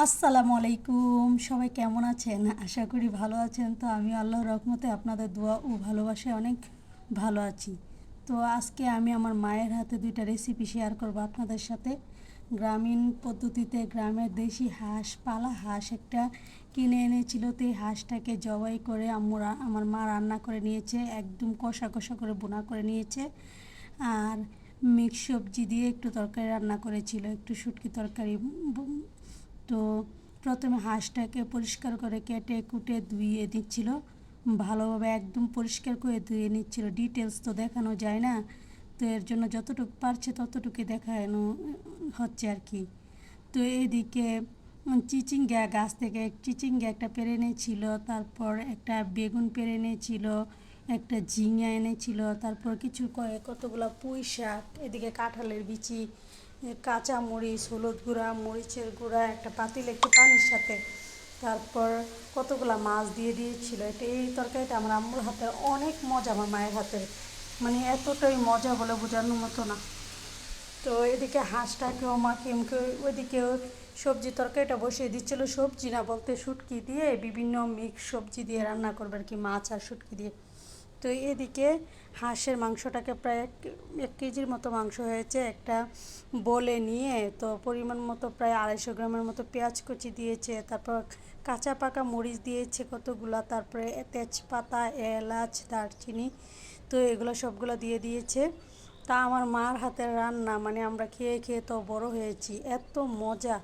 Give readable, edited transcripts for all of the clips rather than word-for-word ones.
আসসালামু আলাইকুম, সবাই কেমন আছেন? আশা করি ভালো আছেন। তো আমি আল্লাহর রহমতে আপনাদের দোয়া ও ভালোবাসায় অনেক ভালো আছি। তো আজকে আমি আমার মায়ের হাতে দুইটা রেসিপি শেয়ার করব আপনাদের সাথে। গ্রামীণ পদ্ধতিতে গ্রামের দেশি হাঁস, পালা হাঁস একটা কিনে এনেছিল। তো এই হাঁসটাকে জবাই করে আমার মা রান্না করে নিয়েছে, একদম কষা কষা করে বোনা করে নিয়েছে। আর মিক্স সবজি দিয়ে একটু তরকারি রান্না করেছিল, একটু শুটকি তরকারি। তো প্রথমে হাঁসটাকে পরিষ্কার করে কেটে কুটে ধুয়ে দিচ্ছিল, ভালোভাবে একদম পরিষ্কার করে ধুয়ে নিচ্ছিল। ডিটেলস তো দেখানো যায় না, তো এর জন্য যতটুকু পারছে ততটুকুই দেখানো হচ্ছে আর কি। তো এইদিকে চিচিঙ্গা গাছ থেকে চিচিঙ্গা একটা পেরে এনেছিল, তারপর একটা বেগুন পেরে এনেছিল, একটা ঝিঙা এনেছিল, তারপর কতগুলো পুঁই শাক, এদিকে কাঁঠালের বিচি, কাঁচা মরিচ, হলুদ গুঁড়া, মরিচের গুঁড়া, একটা পাতিল একটু পানির সাথে, তারপর কতগুলো মাছ দিয়ে দিয়েছিল। এই তরকারিটা আমার আম্মুর হাতে অনেক মজা, আমার মায়ের হাতের, মানে এতটাই মজা বলে বোঝানোর মতো না। তো এদিকে হাঁসটাকেও মাখিয়ে ওইদিকে সবজি তরকারিটা বসিয়ে দিচ্ছিলো। সবজি না বলতে শুটকি দিয়ে বিভিন্ন মিক্স সবজি দিয়ে রান্না করবে আর কি, মাছ আর শুটকি দিয়ে। তো এদিকে হাঁসের মাংসটাকে প্রায় এক কেজির মতো মাংস হয়েছে, একটা বলে নিয়ে তো পরিমাণ মতো প্রায় 250 গ্রামের মতো পেঁয়াজ কুচি দিয়েছে, তারপর কাঁচা পাকা মরিচ দিয়েছে কতগুলা, তারপরে তেজপাতা, এলাচ, দারচিনি, তো এগুলো সবগুলো দিয়ে দিয়েছে। তা আমার মার হাতের রান্না মানে আমরা খেয়ে খেয়ে তো বড় হয়েছি, এত মজা।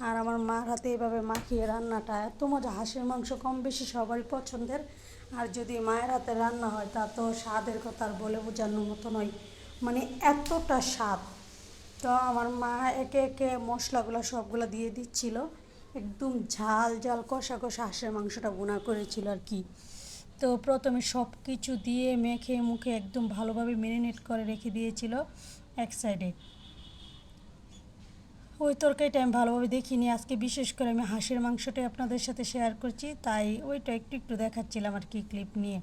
আর আমার মার হাতে এইভাবে মাখিয়ে রান্নাটা এত মজা। হাঁসের মাংস কম বেশি সবারই পছন্দের, আর যদি মায়ের হাতে রান্না হয় তা তো স্বাদের কথা আর বলে বোঝানোর মতো নয়, মানে এতটা স্বাদ। তো আমার মা একে একে মশলাগুলো সবগুলো দিয়ে দিচ্ছিল, একদম ঝাল ঝাল কষা কষা হাঁসের মাংসটা বোনা করেছিল আর কি। তো প্রথমে সব কিছু দিয়ে মেখে মুখে একদম ভালোভাবে ম্যারিনেট করে রেখে দিয়েছিল এক সাইডে। ওই তরকারিটা আমি ভালোভাবে দেখিনি, আজকে বিশেষ করে আমি হাঁসের মাংসটাই আপনাদের সাথে শেয়ার করছি, তাই ওইটা একটু একটু দেখাচ্ছিলাম আর কি ক্লিপ নিয়ে।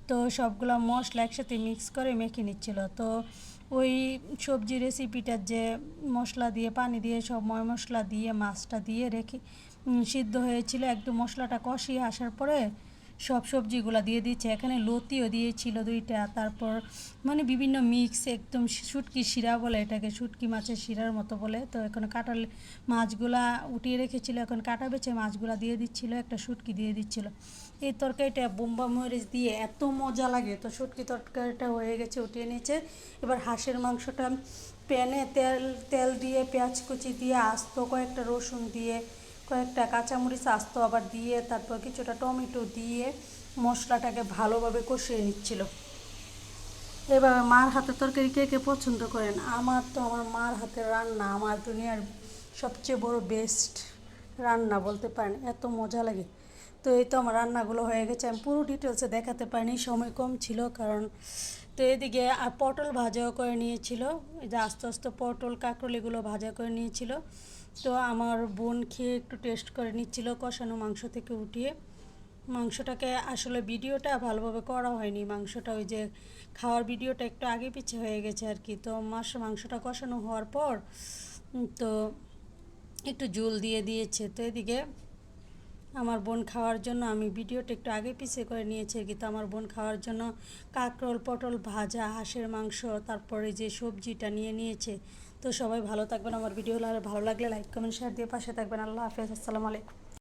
তো সবগুলো মশলা একসাথে মিক্স করে মেখে নিচ্ছিল। তো ওই সবজি রেসিপিটার যে মশলা দিয়ে পানি দিয়ে সব ময় মশলা দিয়ে মাছটা দিয়ে রেখে সিদ্ধ হয়েছিল, একদম মশলাটা কষিয়ে আসার পরে সব সবজিগুলো দিয়ে দিচ্ছে। এখানে লতিও দিয়েছিল দুইটা, তারপর মানে বিভিন্ন মিক্স একদম শুটকি শিরা বলে এটাকে, শুটকি মাছের শিরার মতো বলে। তো এখন কাঁটাল মাছগুলা উঠিয়ে রেখেছিল, এখন কাটা বেছে মাছগুলা দিয়ে দিচ্ছিল, একটা শুটকি দিয়ে দিচ্ছিল। এই তরকারিটা বোম্বা মরিচ দিয়ে এত মজা লাগে। তো শুটকি তরকারিটা হয়ে গেছে, উঠিয়ে নিয়েছে। এবার হাঁসের মাংসটা প্যানে তেল তেল দিয়ে পেঁয়াজ কুচি দিয়ে আস্ত কয়েকটা রসুন দিয়ে কয়েকটা কাঁচামরিচ আস্ত আবার দিয়ে তারপর কিছুটা টমেটো দিয়ে মশলাটাকে ভালোভাবে কষিয়ে নিচ্ছিল। এভাবে মার হাতের তরকারি কে কে পছন্দ করেন? আমার মার হাতের রান্না আমার দুনিয়ার সবচেয়ে বড় বেস্ট রান্না বলতে পারেন, এত মজা লাগে। তো এই তো আমার রান্নাগুলো হয়ে গেছে, আমি পুরো ডিটেলসে দেখাতে পারিনি, সময় কম ছিল কারণ। তো এদিকে আর পটল ভাজাও করে নিয়েছিল, এই যে আস্তে আস্তে পটল কাঁকরোল এগুলো ভাজা করে নিয়েছিল। তো আমার বোন খেয়ে একটু টেস্ট করে নিচ্ছিল কষানো মাংস থেকে উঠিয়ে। মাংসটাকে আসলে ভিডিওটা ভালোভাবে করা হয়নি, মাংসটা ওই যে খাওয়ার ভিডিওটা একটু আগে পিছে হয়ে গেছে আর কি। তো মাংসটা কষানো হওয়ার পর তো একটু ঝোল দিয়ে দিয়েছে। তো এদিকে আমার বোন খাওয়ার জন্য আমি ভিডিওটা একটু আগে পিছিয়ে করে নিয়েছি আর কি। তো আমার বোন খাওয়ার জন্য কাঁকরোল পটল ভাজা, হাঁসের মাংস, তারপরে যে সবজিটা নিয়ে নিয়েছে। তো সবাই ভালো থাকবেন, আমার ভিডিও ভালো লাগলে লাইক কমেন্ট শেয়ার দিয়ে পাশে থাকবেন। আল্লাহ হাফেজ, আসসালামু আলাইকুম।